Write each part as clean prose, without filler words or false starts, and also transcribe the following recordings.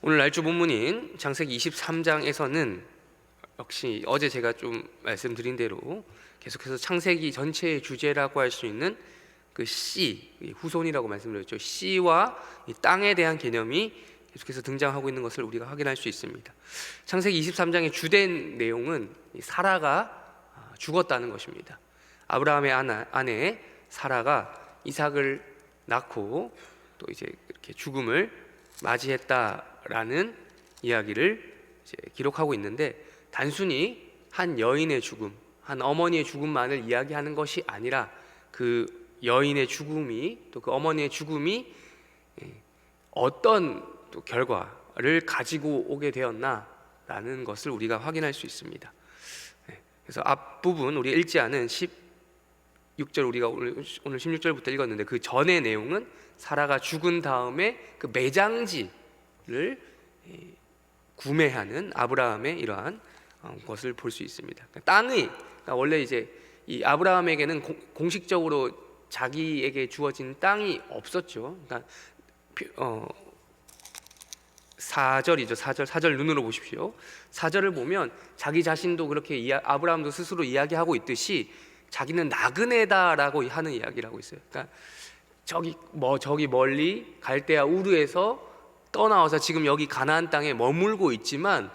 오늘 날주 본문인 창세기 23장에서는 역시 어제 제가 좀 말씀드린 대로 계속해서 창세기 전체의 주제라고 할 수 있는 그 씨, 후손이라고 말씀드렸죠. 씨와 이 땅에 대한 개념이 계속해서 등장하고 있는 것을 우리가 확인할 수 있습니다. 창세기 23장의 주된 내용은 사라가 죽었다는 것입니다. 아브라함의 아내 사라가 이삭을 낳고 또 이제 이렇게 죽음을 맞이했다라는 이야기를 이제 기록하고 있는데, 단순히 한 여인의 죽음, 한 어머니의 죽음만을 이야기하는 것이 아니라 그 여인의 죽음이, 또 그 어머니의 죽음이 어떤 또 결과를 가지고 오게 되었나라는 것을 우리가 확인할 수 있습니다. 그래서 앞부분 우리 읽지 않은 16절, 우리가 오늘 16절부터 읽었는데 그 전의 내용은 사라가 죽은 다음에 그 매장지를 구매하는 아브라함의 이러한 것을 볼 수 있습니다. 그러니까 원래 이제 이 아브라함에게는 공식적으로 자기에게 주어진 땅이 없었죠. 그러니까 4절이죠. 4절 눈으로 보십시오. 4절을 보면 자기 자신도 그렇게 아브라함도 스스로 이야기하고 있듯이 자기는 나그네다라고 하는 이야기를 하고 있어요. 그러니까 저기 멀리 갈대아 우르에서 떠나와서 지금 여기 가나안 땅에 머물고 있지만,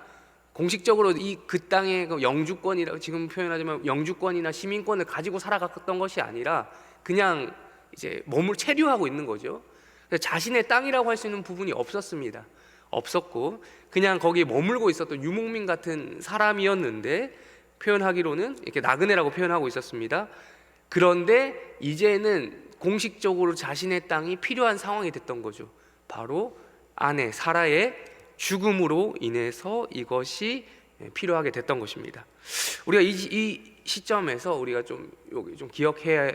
공식적으로 그 땅의 영주권이라고 지금 표현하지만 영주권이나 시민권을 가지고 살아갔던 것이 아니라 그냥 이제 체류하고 있는 거죠. 자신의 땅이라고 할 수 있는 부분이 없었고 그냥 거기에 머물고 있었던 유목민 같은 사람이었는데, 표현하기로는 이렇게 나그네라고 표현하고 있었습니다. 그런데 이제는 공식적으로 자신의 땅이 필요한 상황이 됐던 거죠. 바로 아내 사라의 죽음으로 인해서 이것이 필요하게 됐던 것입니다. 우리가 이 시점에서 우리가 좀 기억해야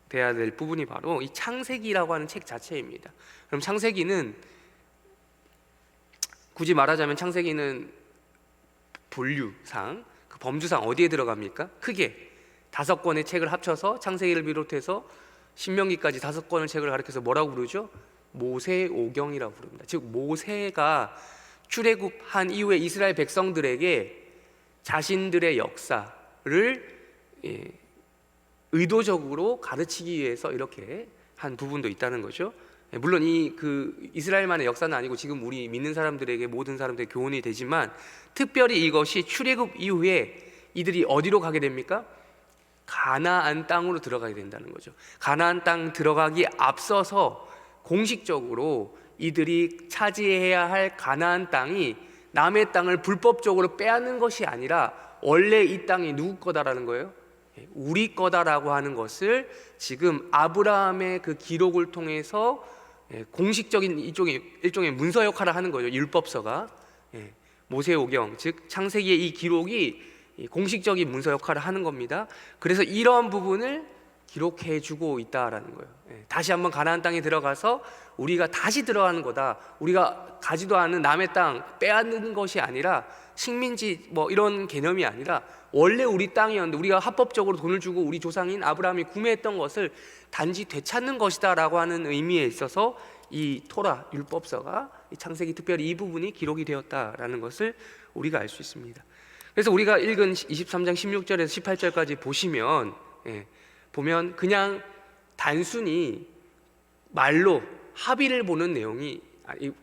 돼야 될 부분이 바로 이 창세기라고 하는 책 자체입니다. 그럼 창세기는, 굳이 말하자면 창세기는 분류상, 그 범주상 어디에 들어갑니까? 크게 5권의 책을 합쳐서 창세기를 비롯해서 신명기까지 5권의 책을 가리켜서 뭐라고 부르죠? 모세오경이라고 부릅니다. 즉 모세가 출애굽한 이후에 이스라엘 백성들에게 자신들의 역사를 의도적으로 가르치기 위해서 이렇게 한 부분도 있다는 거죠. 물론 이스라엘만의 역사는 아니고 지금 우리 믿는 사람들에게, 모든 사람들에게 교훈이 되지만, 특별히 이것이 출애굽 이후에 이들이 어디로 가게 됩니까? 가나안 땅으로 들어가게 된다는 거죠. 가나안 땅 들어가기 앞서서 공식적으로 이들이 차지해야 할 가나안 땅이 남의 땅을 불법적으로 빼앗는 것이 아니라 원래 이 땅이 누구 거다라는 거예요? 우리 거다라고 하는 것을 지금 아브라함의 그 기록을 통해서 공식적인 일종의 문서 역할을 하는 거죠. 율법서가, 모세오경, 즉 창세기의 이 기록이 공식적인 문서 역할을 하는 겁니다. 그래서 이러한 부분을 기록해 주고 있다라는 거예요. 다시 한번 가나안 땅에 들어가서 우리가 다시 들어가는 거다, 우리가 가지도 않은 남의 땅 빼앗는 것이 아니라 식민지 이런 개념이 아니라 원래 우리 땅이었는데 우리가 합법적으로 돈을 주고 우리 조상인 아브라함이 구매했던 것을 단지 되찾는 것이다 라고 하는 의미에 있어서 이 토라 율법서가, 이 창세기 특별히 이 부분이 기록이 되었다라는 것을 우리가 알 수 있습니다. 그래서 우리가 읽은 23장 16절에서 18절까지 보면 그냥 단순히 말로 합의를 보는 내용이,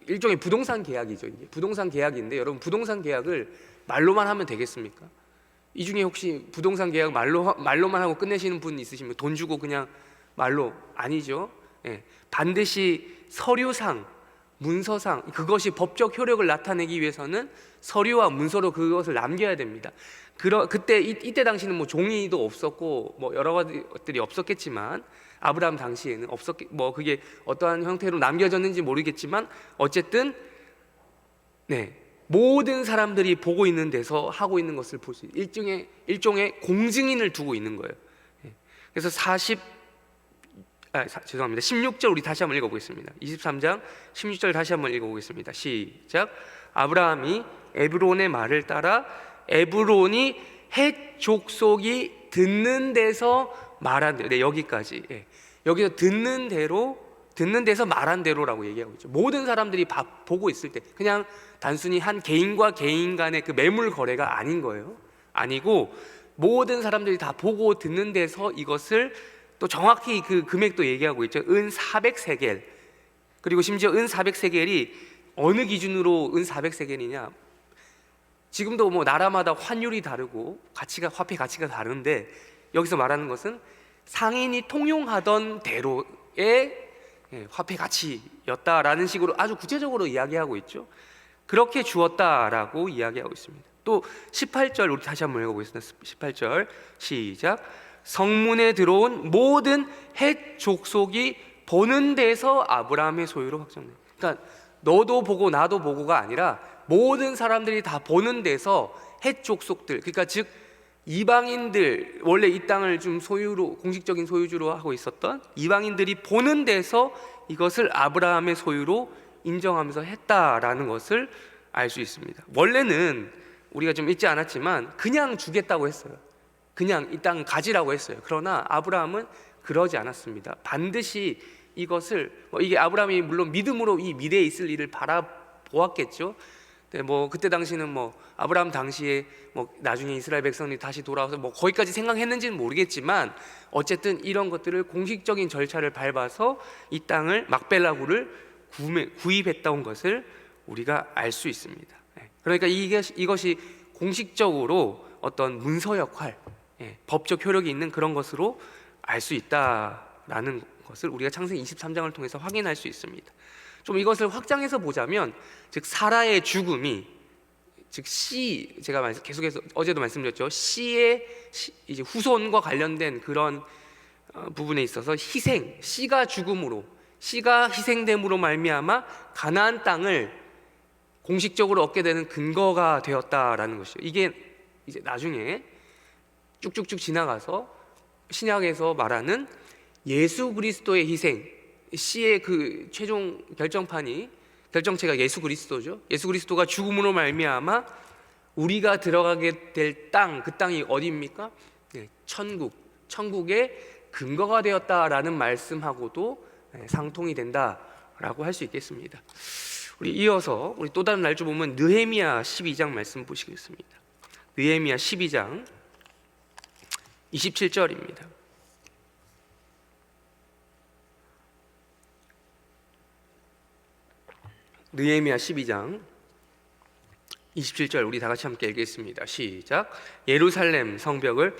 일종의 부동산 계약이죠. 이게 부동산 계약인데, 여러분 부동산 계약을 말로만 하면 되겠습니까? 이 중에 혹시 부동산 계약 말로만 하고 끝내시는 분 있으시면, 돈 주고 그냥 말로? 아니죠. 반드시 서류상, 문서상, 그것이 법적 효력을 나타내기 위해서는 서류와 문서로 그것을 남겨야 됩니다. 이때 당시는 종이도 없었고 여러 가지들이 없었겠지만, 아브라함 당시에는 그게 어떠한 형태로 남겨졌는지 모르겠지만 어쨌든 모든 사람들이 보고 있는 데서 하고 있는 것을 볼 수 있는 일종의 공증인을 두고 있는 거예요. 그래서 16절 우리 다시 한번 읽어보겠습니다. 23장 16절 다시 한번 읽어보겠습니다. 시작. 아브라함이 에브론의 말을 따라 에브론이 헷 족속이 듣는 데서 말한 대로, 여기까지. 여기서 듣는 대로 듣는 데서 말한 대로라고 얘기하고 있죠. 모든 사람들이 보고 있을 때, 그냥 단순히 한 개인과 개인 간의 그 매물 거래가 아닌 거예요. 아니고 모든 사람들이 다 보고 듣는 데서 이것을 또 정확히 그 금액도 얘기하고 있죠. 은 400세겔. 그리고 심지어 은 400세겔이 어느 기준으로 은 400세겔이냐? 지금도 뭐 나라마다 환율이 다르고 화폐 가치가 다른데, 여기서 말하는 것은 상인이 통용하던 대로의 화폐 가치였다라는 식으로 아주 구체적으로 이야기하고 있죠. 그렇게 주었다라고 이야기하고 있습니다. 또 18절 우리 다시 한번 읽어보겠습니다. 18절 시작. 성문에 들어온 모든 헷 족속이 보는 데서 아브라함의 소유로 확정돼. 그러니까 너도 보고 나도 보고가 아니라 모든 사람들이 다 보는 데서 헷 족속들, 그러니까 즉 이방인들, 원래 이 땅을 좀 소유로, 공식적인 소유주로 하고 있었던 이방인들이 보는 데서 이것을 아브라함의 소유로 인정하면서 했다라는 것을 알 수 있습니다. 원래는 우리가 좀 읽지 않았지만 그냥 주겠다고 했어요. 그냥 이 땅 가지라고 했어요. 그러나 아브라함은 그러지 않았습니다. 반드시 이것을, 이게 아브라함이 물론 믿음으로 이 미래에 있을 일을 바라보았겠죠. 네, 그때 당시는 아브라함 당시에 나중에 이스라엘 백성이 다시 돌아와서 거기까지 생각했는지는 모르겠지만, 어쨌든 이런 것들을 공식적인 절차를 밟아서 이 땅을 막벨라구를 구입했다는 것을 우리가 알 수 있습니다. 그러니까 이것이 공식적으로 어떤 문서 역할, 법적 효력이 있는 그런 것으로 알 수 있다라는 것을 우리가 창세기 23장을 통해서 확인할 수 있습니다. 좀 이것을 확장해서 보자면, 즉 사라의 죽음이, 즉 제가 계속해서 어제도 말씀드렸죠. 이제 후손과 관련된 그런 부분에 있어서 씨가 죽음으로, 씨가 희생됨으로 말미암아 가나안 땅을 공식적으로 얻게 되는 근거가 되었다라는 것이죠. 이게 이제 나중에 쭉쭉쭉 지나가서 신약에서 말하는 예수 그리스도의 희생, 씨의 그 최종 결정체가 예수 그리스도죠. 예수 그리스도가 죽음으로 말미암아 우리가 들어가게 될 땅, 그 땅이 어디입니까? 천국의 근거가 되었다라는 말씀하고도 상통이 된다라고 할 수 있겠습니다. 우리 이어서 우리 또 다른 날짜 보면 느헤미야 12장 말씀 보시겠습니다. 느헤미야 12장 27절입니다. 느헤미야 12장 27절 우리 다 같이 함께 읽겠습니다. 시작. 예루살렘 성벽을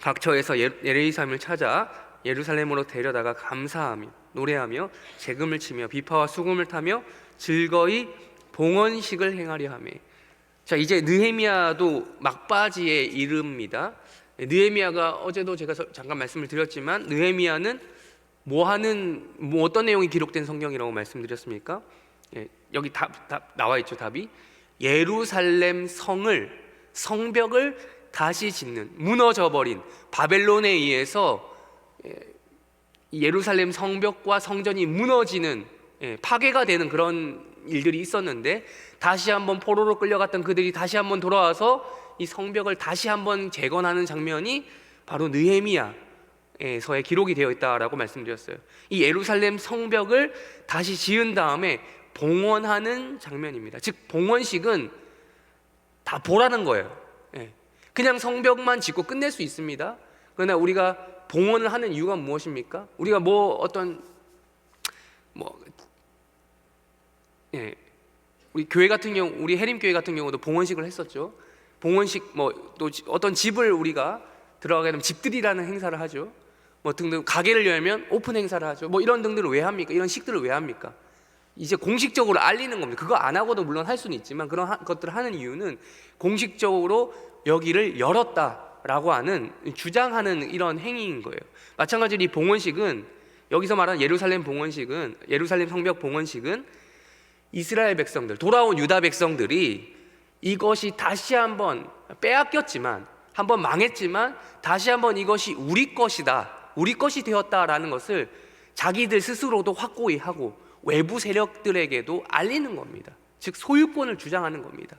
각처에서 예레이삼을 찾아 예루살렘으로 데려다가 감사하며 노래하며 재금을 치며 비파와 수금을 타며 즐거이 봉헌식을 행하려 하며. 자, 이제 느헤미야도 막바지에 이릅니다. 느헤미야가 어제도 제가 잠깐 말씀을 드렸지만, 느헤미야는 어떤 내용이 기록된 성경이라고 말씀드렸습니까? 여기 답 나와 있죠. 답이 예루살렘 성벽을 다시 짓는, 무너져버린 바벨론에 의해서 예루살렘 성벽과 성전이 무너지는, 파괴가 되는 그런 일들이 있었는데, 다시 한번 포로로 끌려갔던 그들이 다시 한번 돌아와서 이 성벽을 다시 한번 재건하는 장면이 바로 느헤미야서의 기록이 되어 있다라고 말씀드렸어요. 이 예루살렘 성벽을 다시 지은 다음에 봉헌하는 장면입니다. 즉 봉헌식은 다 보라는 거예요. 그냥 성벽만 짓고 끝낼 수 있습니다. 그러나 우리가 봉헌을 하는 이유가 무엇입니까? 우리가 우리 교회 같은 경우, 우리 해림교회 같은 경우도 봉헌식을 했었죠. 봉헌식, 또 어떤 집을 우리가 들어가게 되면 집들이라는 행사를 하죠. 등등, 가게를 열면 오픈 행사를 하죠. 이런 등들을 왜 합니까? 이런 식들을 왜 합니까? 이제 공식적으로 알리는 겁니다. 그거 안 하고도 물론 할 수는 있지만, 그런 것들을 하는 이유는 공식적으로 여기를 열었다라고 하는, 주장하는 이런 행위인 거예요. 마찬가지로 이 봉헌식은, 여기서 말하는 예루살렘 성벽 봉헌식은 이스라엘 백성들, 돌아온 유다 백성들이 이것이 다시 한번 빼앗겼지만, 한번 망했지만 다시 한번 이것이 우리 것이다, 우리 것이 되었다라는 것을 자기들 스스로도 확고히 하고 외부 세력들에게도 알리는 겁니다. 즉 소유권을 주장하는 겁니다.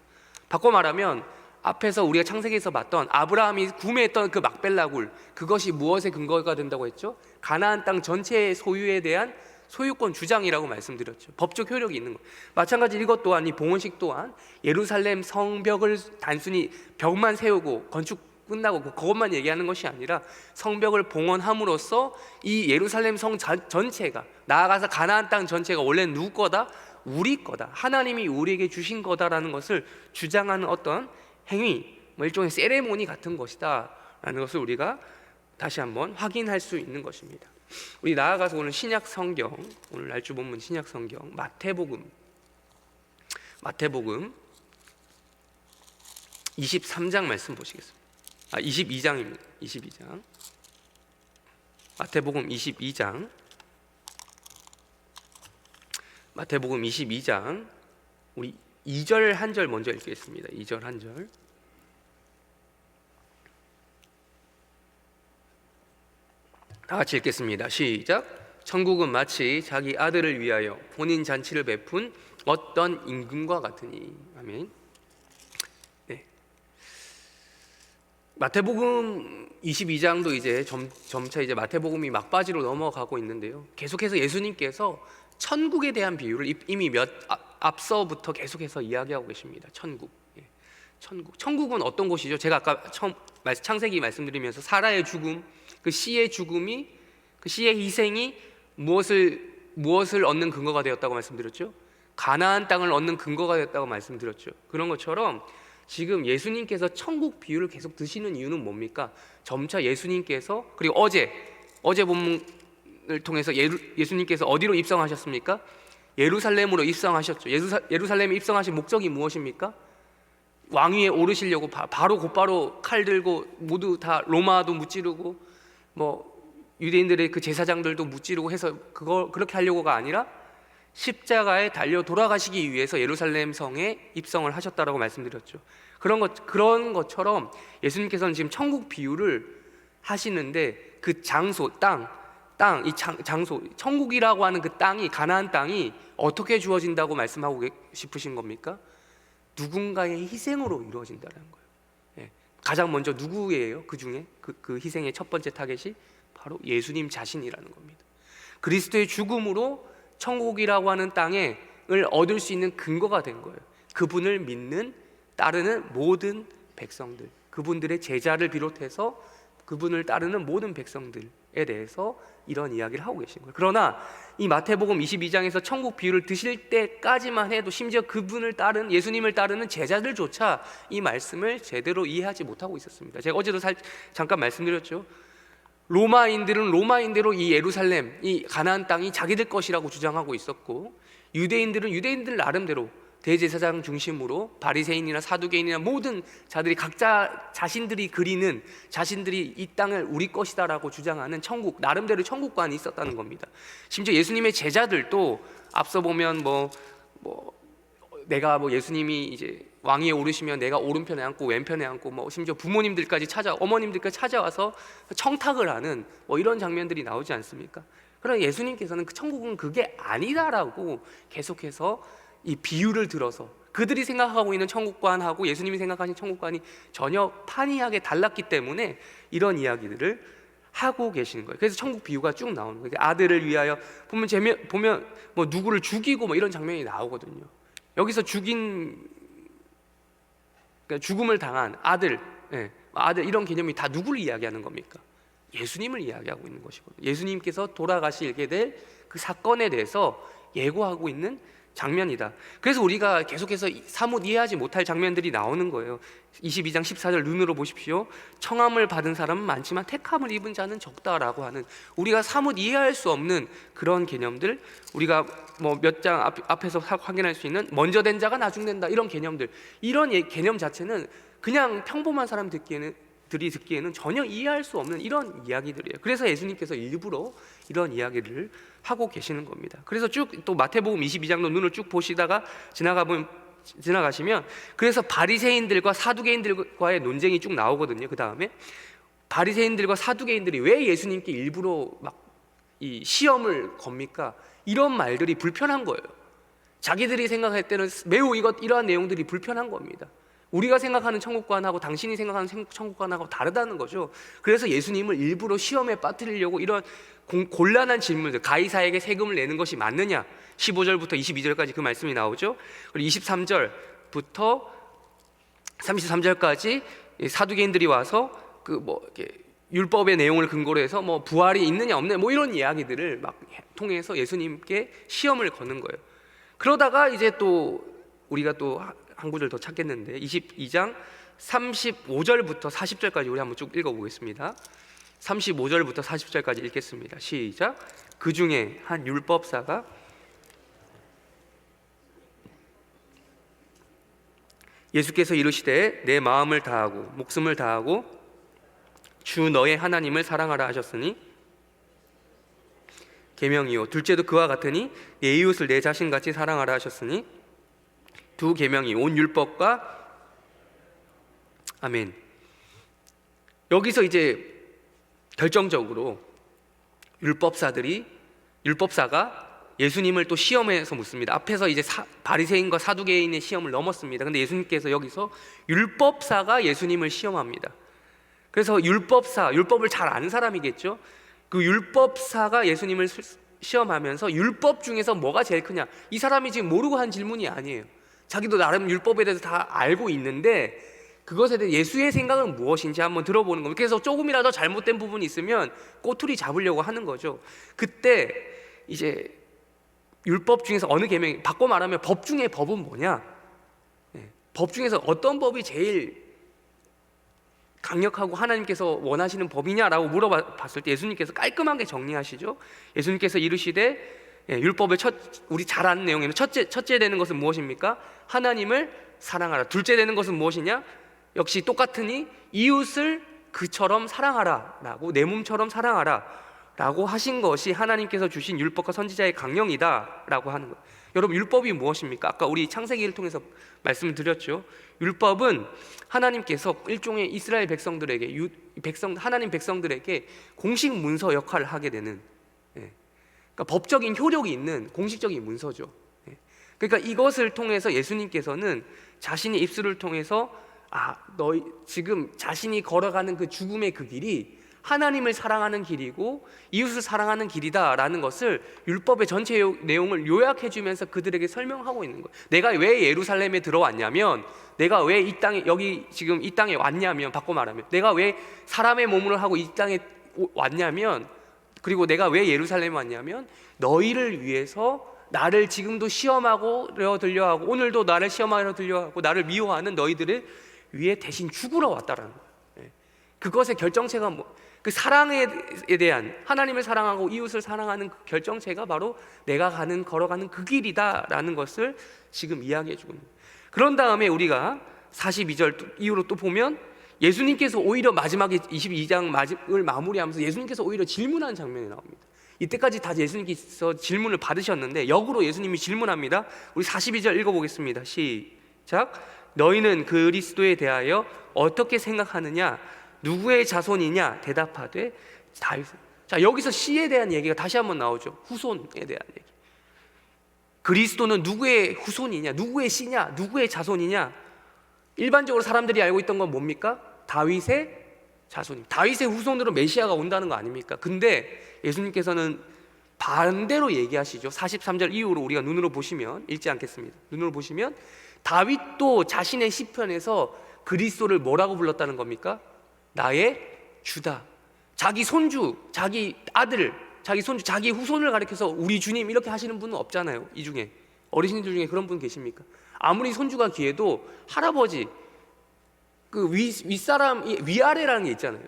바꿔 말하면 앞에서 우리가 창세기에서 봤던 아브라함이 구매했던 그 막벨라굴, 그것이 무엇의 근거가 된다고 했죠? 가나안 땅 전체의 소유에 대한 소유권 주장이라고 말씀드렸죠. 법적 효력이 있는 거. 마찬가지 이것 또한, 이 봉헌식 또한 예루살렘 성벽을 단순히 벽만 세우고 건축 끝나고 그것만 얘기하는 것이 아니라 성벽을 봉헌함으로써 이 예루살렘 성 전체가, 나아가서 가나안 땅 전체가 원래 누구 거다? 우리 거다. 하나님이 우리에게 주신 거다라는 것을 주장하는 어떤 행위, 일종의 세레모니 같은 것이다 라는 것을 우리가 다시 한번 확인할 수 있는 것입니다. 우리 나아가서 오늘 신약 성경, 오늘 날주 본문 신약 성경 마태복음 23장 말씀 보시겠습니다. 22장입니다. 22장. 마태복음 22장. 마태복음 22장. 우리 2절 한 절 먼저 읽겠습니다. 2절 한 절. 다 같이 읽겠습니다. 시작. 천국은 마치 자기 아들을 위하여 혼인 잔치를 베푼 어떤 임금과 같으니. 아멘. 네. 마태복음 22장도 이제 점차 이제 마태복음이 막바지로 넘어가고 있는데요. 계속해서 예수님께서 천국에 대한 비유를 이미 앞서부터 계속해서 이야기하고 계십니다. 천국. 천국은 어떤 곳이죠? 제가 아까 처음 창세기 말씀드리면서 사라의 죽음, 그 씨의 죽음이, 그 씨의 희생이 무엇을 얻는 근거가 되었다고 말씀드렸죠? 가나안 땅을 얻는 근거가 되었다고 말씀드렸죠. 그런 것처럼 지금 예수님께서 천국 비유를 계속 드시는 이유는 뭡니까? 점차 예수님께서, 그리고 어제 본문을 통해서 예수님께서 어디로 입성하셨습니까? 예루살렘으로 입성하셨죠. 예루살렘에 입성하신 목적이 무엇입니까? 왕위에 오르시려고 곧바로 칼 들고 모두 다 로마도 무찌르고 유대인들의 그 제사장들도 무찌르고 해서 그렇게 하려고가 아니라 십자가에 달려 돌아가시기 위해서 예루살렘 성에 입성을 하셨다라고 말씀드렸죠. 그런 것처럼 예수님께서는 지금 천국 비유를 하시는데 그 장소, 이 장소, 천국이라고 하는 그 땅이, 가나안 땅이 어떻게 주어진다고 말씀하고 싶으신 겁니까? 누군가의 희생으로 이루어진다는 거예요. 가장 먼저 누구예요? 그 중에 그 희생의 첫 번째 타겟이 바로 예수님 자신이라는 겁니다. 그리스도의 죽음으로 천국이라고 하는 땅을 얻을 수 있는 근거가 된 거예요. 그분을 믿는, 따르는 모든 백성들, 그분들의 제자를 비롯해서 그분을 따르는 모든 백성들에 대해서 이런 이야기를 하고 계신 거예요. 그러나 이 마태복음 22장에서 천국 비유를 드실 때까지만 해도 심지어 그분을 따른, 예수님을 따르는 제자들조차 이 말씀을 제대로 이해하지 못하고 있었습니다. 제가 어제도 잠깐 말씀드렸죠. 로마인들은 로마인대로 이 예루살렘, 이 가나안 땅이 자기들 것이라고 주장하고 있었고, 유대인들은 유대인들 나름대로 대제사장 중심으로 바리새인이나 사두개인이나 모든 자들이 각자 자신들이 그리는, 자신들이 이 땅을 우리 것이다라고 주장하는 천국, 나름대로 천국관이 있었다는 겁니다. 심지어 예수님의 제자들도 앞서 보면 내가 예수님이 이제 왕위에 오르시면 내가 오른편에 앉고 왼편에 앉고 심지어 부모님들까지 어머님들까지 찾아와서 청탁을 하는 이런 장면들이 나오지 않습니까? 그러나 예수님께서는 그 천국은 그게 아니다라고 계속해서 이 비유를 들어서, 그들이 생각하고 있는 천국관하고 예수님이 생각하신 천국관이 전혀 판이하게 달랐기 때문에 이런 이야기들을 하고 계시는 거예요. 그래서 천국 비유가 쭉 나오는 거예요. 아들을 위하여 보면 누구를 죽이고 이런 장면이 나오거든요. 여기서 죽음을 당한 아들 이런 개념이 다 누구를 이야기하는 겁니까? 예수님을 이야기하고 있는 것이거든요. 예수님께서 돌아가시게 될 그 사건에 대해서 예고하고 있는 장면이다. 그래서 우리가 계속해서 사뭇 이해하지 못할 장면들이 나오는 거예요. 22장 14절 눈으로 보십시오. 청함을 받은 사람은 많지만 택함을 입은 자는 적다라고 하는, 우리가 사뭇 이해할 수 없는 그런 개념들, 우리가 몇 장 앞에서 확인할 수 있는 먼저 된 자가 나중 된다, 이런 개념들, 이런 개념 자체는 그냥 평범한 사람들이 듣기에는 전혀 이해할 수 없는 이런 이야기들이에요. 그래서 예수님께서 일부러 이런 이야기를 하고 계시는 겁니다. 그래서 쭉 또 마태복음 22장도 눈을 쭉 보시다가 지나가시면, 그래서 바리새인들과 사두개인들과의 논쟁이 쭉 나오거든요. 그 다음에 바리새인들과 사두개인들이 왜 예수님께 일부러 이 시험을 겁니까? 이런 말들이 불편한 거예요. 자기들이 생각할 때는 매우 이러한 내용들이 불편한 겁니다. 우리가 생각하는 천국관하고 당신이 생각하는 천국관하고 다르다는 거죠. 그래서 예수님을 일부러 시험에 빠뜨리려고 이런 곤란한 질문들, 가이사에게 세금을 내는 것이 맞느냐, 15절부터 22절까지 그 말씀이 나오죠. 그리고 23절부터 33절까지 사두개인들이 와서 율법의 내용을 근거로 해서 부활이 있느냐 없느냐 이런 이야기들을 막 통해서 예수님께 시험을 거는 거예요. 그러다가 이제 또 우리가 또 한 구절 더 찾겠는데 22장 35절부터 40절까지 우리 한번 쭉 읽어보겠습니다. 35절부터 40절까지 읽겠습니다. 시작. 그 중에 한 율법사가 예수께서 이르시되 내 마음을 다하고 목숨을 다하고 주 너의 하나님을 사랑하라 하셨으니 계명이요 둘째도 그와 같으니 내 이웃을 내 자신같이 사랑하라 하셨으니 두 계명이 온 율법과 아멘. 여기서 이제 결정적으로 율법사가 예수님을 또 시험해서 묻습니다. 앞에서 이제 바리새인과 사두개인의 시험을 넘었습니다. 근데 예수님께서 여기서 율법사가 예수님을 시험합니다. 그래서 율법을 잘 아는 사람이겠죠. 그 율법사가 예수님을 시험하면서 율법 중에서 뭐가 제일 크냐, 이 사람이 지금 모르고 한 질문이 아니에요. 자기도 나름 율법에 대해서 다 알고 있는데 그것에 대해 예수의 생각은 무엇인지 한번 들어보는 겁니다. 그래서 조금이라도 잘못된 부분이 있으면 꼬투리 잡으려고 하는 거죠. 그때 이제 율법 중에서 어느 계명이, 바꿔 말하면 법 중에 법은 뭐냐, 법 중에서 어떤 법이 제일 강력하고 하나님께서 원하시는 법이냐라고 물어봤을 때 예수님께서 깔끔하게 정리하시죠. 예수님께서 이르시되 율법의 우리 잘 아는 내용에는 첫째 되는 것은 무엇입니까? 하나님을 사랑하라. 둘째 되는 것은 무엇이냐? 역시 똑같으니 이웃을 그처럼 사랑하라 라고, 내 몸처럼 사랑하라 라고 하신 것이 하나님께서 주신 율법과 선지자의 강령이다 라고 하는 거예요. 여러분, 율법이 무엇입니까? 아까 우리 창세기를 통해서 말씀을 드렸죠. 율법은 하나님께서 일종의 이스라엘 백성들에게, 하나님 백성들에게 공식 문서 역할을 하게 되는, 그러니까 법적인 효력이 있는 공식적인 문서죠. 그러니까 이것을 통해서 예수님께서는 자신의 입술을 통해서 너희 지금 자신이 걸어가는 그 죽음의 그 길이 하나님을 사랑하는 길이고 이웃을 사랑하는 길이다라는 것을 율법의 전체 내용을 요약해 주면서 그들에게 설명하고 있는 거예요. 내가 왜 예루살렘에 들어왔냐면, 내가 왜 이 땅에 지금 이 땅에 왔냐면, 바꿔 말하면 내가 왜 사람의 몸을 하고 이 땅에 왔냐면, 그리고 내가 왜 예루살렘에 왔냐면 너희를 위해서 나를 지금도 시험하고 들려하고 오늘도 나를 시험하려 들려하고 나를 미워하는 너희들을 위해 대신 죽으러 왔다라는 거예요. 그것의 결정체가 그 사랑에 대한, 하나님을 사랑하고 이웃을 사랑하는 그 결정체가 바로 내가 걸어가는 그 길이다라는 것을 지금 이야기해 주고 있는 거예요. 그런 다음에 우리가 42절 이후로 또 보면 예수님께서 오히려 마지막에 22장을 마무리하면서 예수님께서 오히려 질문하는 장면이 나옵니다. 이때까지 다 예수님께서 질문을 받으셨는데 역으로 예수님이 질문합니다. 우리 42절 읽어보겠습니다. 시작. 너희는 그리스도에 대하여 어떻게 생각하느냐? 누구의 자손이냐? 대답하되 다윗. 자, 여기서 씨에 대한 얘기가 다시 한번 나오죠. 후손에 대한 얘기. 그리스도는 누구의 후손이냐? 누구의 씨냐? 누구의 자손이냐? 일반적으로 사람들이 알고 있던 건 뭡니까? 다윗의 자손입니다. 다윗의 후손으로 메시아가 온다는 거 아닙니까? 근데 예수님께서는 반대로 얘기하시죠. 43절 이후로 우리가 눈으로 보시면, 읽지 않겠습니다. 눈으로 보시면 다윗도 자신의 시편에서 그리스도를 뭐라고 불렀다는 겁니까? 나의 주다. 자기 손주, 자기 아들, 자기 손주, 자기 후손을 가리켜서 우리 주님 이렇게 하시는 분은 없잖아요. 이 중에 어르신들 중에 그런 분 계십니까? 아무리 손주가 귀해도 할아버지, 그 윗사람, 위아래라는 게 있잖아요.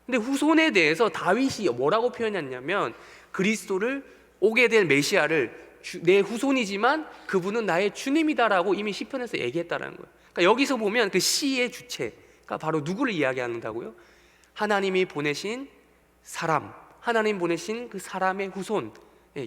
근데 후손에 대해서 다윗이 뭐라고 표현했냐면 그리스도를, 오게 될 메시아를 내 후손이지만 그분은 나의 주님이다라고 이미 시편에서 얘기했다라는 거예요. 그러니까 여기서 보면 그 시의 주체가 바로 누구를 이야기하는다고요? 하나님이 보내신 사람, 하나님 보내신 그 사람의 후손,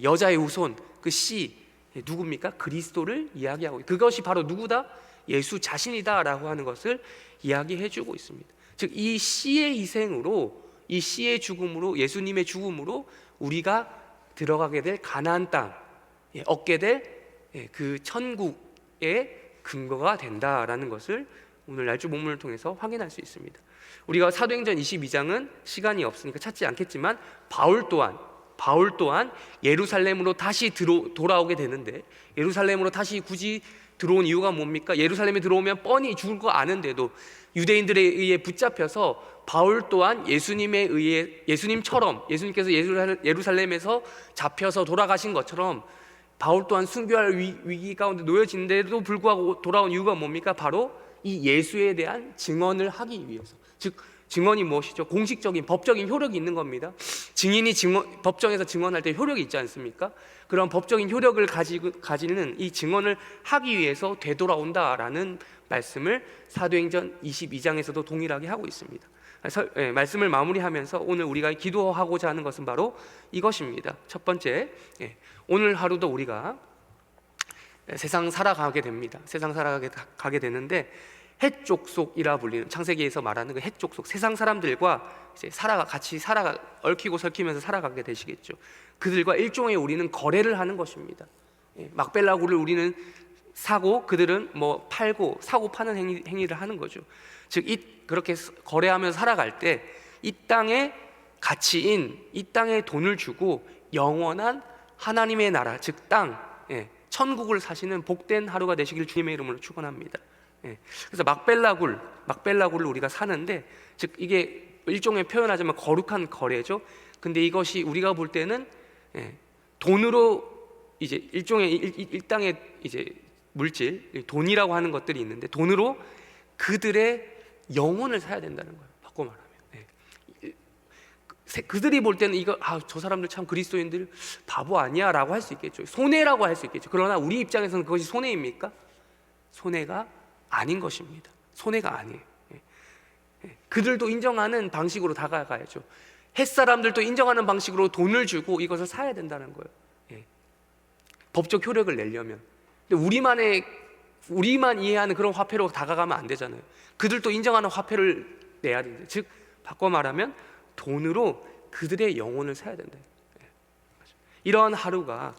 여자의 후손, 그 씨, 누굽니까? 그리스도를 이야기하고, 그것이 바로 누구다? 예수 자신이다라고 하는 것을 이야기해주고 있습니다. 즉 이 씨의 희생으로, 이 씨의 죽음으로, 예수님의 죽음으로 우리가 들어가게 될 가나안 땅, 얻게 될 그 천국의 근거가 된다라는 것을 오늘 날주 본문을 통해서 확인할 수 있습니다. 우리가 사도행전 22장은 시간이 없으니까 찾지 않겠지만 바울 또한 예루살렘으로 다시 돌아오게 되는데, 예루살렘으로 다시 굳이 들어온 이유가 뭡니까? 예루살렘에 들어오면 뻔히 죽을 거 아는데도 유대인들에 의해 붙잡혀서 바울 또한 예수님처럼, 예수님께서 예루살렘에서 잡혀서 돌아가신 것처럼 바울 또한 순교할 위기 가운데 놓여진데도 불구하고 돌아온 이유가 뭡니까? 바로 이 예수에 대한 증언을 하기 위해서. 즉 증언이 무엇이죠? 공식적인 법적인 효력이 있는 겁니다. 증인이 법정에서 증언할 때 효력이 있지 않습니까? 그런 법적인 효력을 가지는 이 증언을 하기 위해서 되돌아온다라는 말씀을 사도행전 22장에서도 동일하게 하고 있습니다. 말씀을 마무리하면서 오늘 우리가 기도하고자 하는 것은 바로 이것입니다. 첫 번째, 오늘 하루도 우리가 세상 살아가게 됩니다. 세상 살아가게 되는데 헷족속이라 불리는, 창세기에서 말하는 그 헷족속, 세상 사람들과 이제 같이 얽히고 설키면서 살아가게 되시겠죠. 그들과 일종의 우리는 거래를 하는 것입니다. 막벨라굴을 우리는 사고 그들은 뭐 팔고, 사고 파는 행위를 하는 거죠. 즉 그렇게 거래하면서 살아갈 때 이 땅의 가치인, 이 땅에 돈을 주고 영원한 하나님의 나라, 즉 땅, 천국을 사시는 복된 하루가 되시길 주님의 이름으로 축원합니다. 그래서 막벨라굴을 우리가 사는데, 즉 이게 일종의 표현하자면 거룩한 거래죠. 근데 이것이 우리가 볼 때는 돈으로 이제 일종의 일당의 이제 물질, 돈이라고 하는 것들이 있는데 돈으로 그들의 영혼을 사야 된다는 거예요. 바꿔 말하면 그들이 볼 때는 이거 저 사람들 참 그리스도인들 바보 아니야 라고 할 수 있겠죠. 손해라고 할 수 있겠죠. 그러나 우리 입장에서는 그것이 손해입니까? 손해가 아닌 것입니다. 손해가 아니에요. 그들도 인정하는 방식으로 다가가야죠. 햇사람들도 인정하는 방식으로 돈을 주고 이것을 사야 된다는 거예요. 법적 효력을 내려면. 근데 우리만 이해하는 그런 화폐로 다가가면 안 되잖아요. 그들도 인정하는 화폐를 내야 된다. 즉 바꿔 말하면 돈으로 그들의 영혼을 사야 된다. 이러한 하루가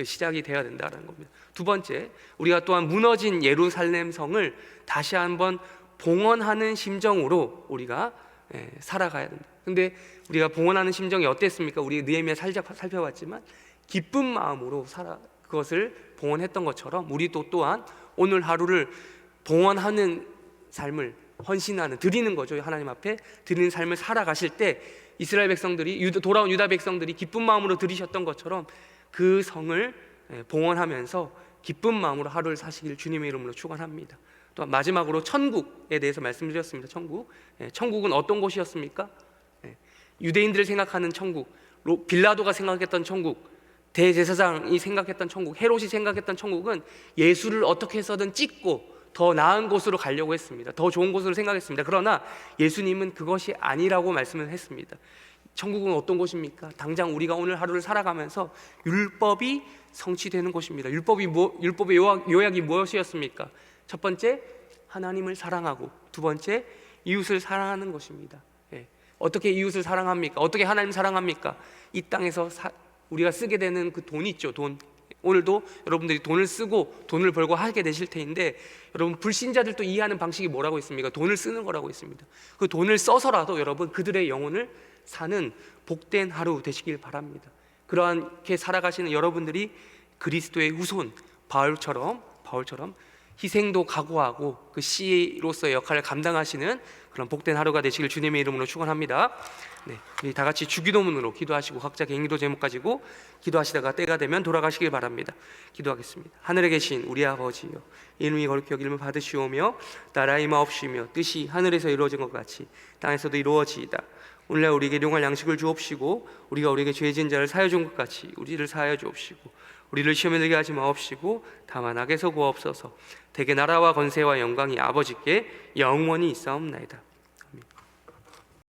시작이 되어야 된다는 겁니다. 두 번째, 우리가 또한 무너진 예루살렘 성을 다시 한번 봉헌하는 심정으로 우리가 살아가야 된다. 근데 우리가 봉헌하는 심정이 어땠습니까? 우리 느헤미야 살짝 살펴봤지만 기쁜 마음으로 그것을 봉헌했던 것처럼 우리도 또한 오늘 하루를 봉헌하는 삶을 헌신하는, 드리는 거죠. 하나님 앞에 드리는 삶을 살아가실 때 이스라엘 백성들이, 돌아온 유다 백성들이 기쁜 마음으로 드리셨던 것처럼 그 성을 봉헌하면서 기쁜 마음으로 하루를 사시길 주님의 이름으로 축원합니다. 또 마지막으로 천국에 대해서 말씀드렸습니다. 천국은 어떤 곳이었습니까? 유대인들을 생각하는 천국, 빌라도가 생각했던 천국, 대제사장이 생각했던 천국, 헤롯이 생각했던 천국은 예수를 어떻게 해서든 찍고 더 나은 곳으로 가려고 했습니다. 더 좋은 곳으로 생각했습니다. 그러나 예수님은 그것이 아니라고 말씀을 했습니다. 천국은 어떤 곳입니까? 당장 우리가 오늘 하루를 살아가면서 율법이 성취되는 곳입니다. 율법의 요약이 무엇이었습니까? 첫 번째, 하나님을 사랑하고, 두 번째, 이웃을 사랑하는 것입니다. 어떻게 이웃을 사랑합니까? 어떻게 하나님 사랑합니까? 이 땅에서 우리가 쓰게 되는 그 돈 있죠. 돈. 오늘도 여러분들이 돈을 쓰고 돈을 벌고 하게 되실 텐데, 여러분 불신자들도 이해하는 방식이 뭐라고 있습니까? 돈을 쓰는 거라고 있습니다. 그 돈을 써서라도 여러분 그들의 영혼을 사는 복된 하루 되시길 바랍니다. 그렇게 살아가시는 여러분들이 그리스도의 후손 바울처럼 희생도 각오하고 그 씨로서의 역할을 감당하시는 그런 복된 하루가 되시길 주님의 이름으로 축원합니다. 우리 다 같이 주기도문으로 기도하시고 각자 개인 기도 제목 가지고 기도하시다가 때가 되면 돌아가시길 바랍니다. 기도하겠습니다. 하늘에 계신 우리 아버지여, 이름이 거룩히 여김을 받으시오며 나라의 마옵시며 뜻이 하늘에서 이루어진 것 같이 땅에서도 이루어지이다. 오늘날 우리에게 일용할 양식을 주옵시고 우리가 우리에게 죄 지은 자를 사하여 준 것 같이 우리를 사하여 주옵시고 우리를 시험에 들게 하지 마옵시고 다만 악에서 구하옵소서. 대개 나라와 권세와 영광이 아버지께 영원히 있사옵나이다.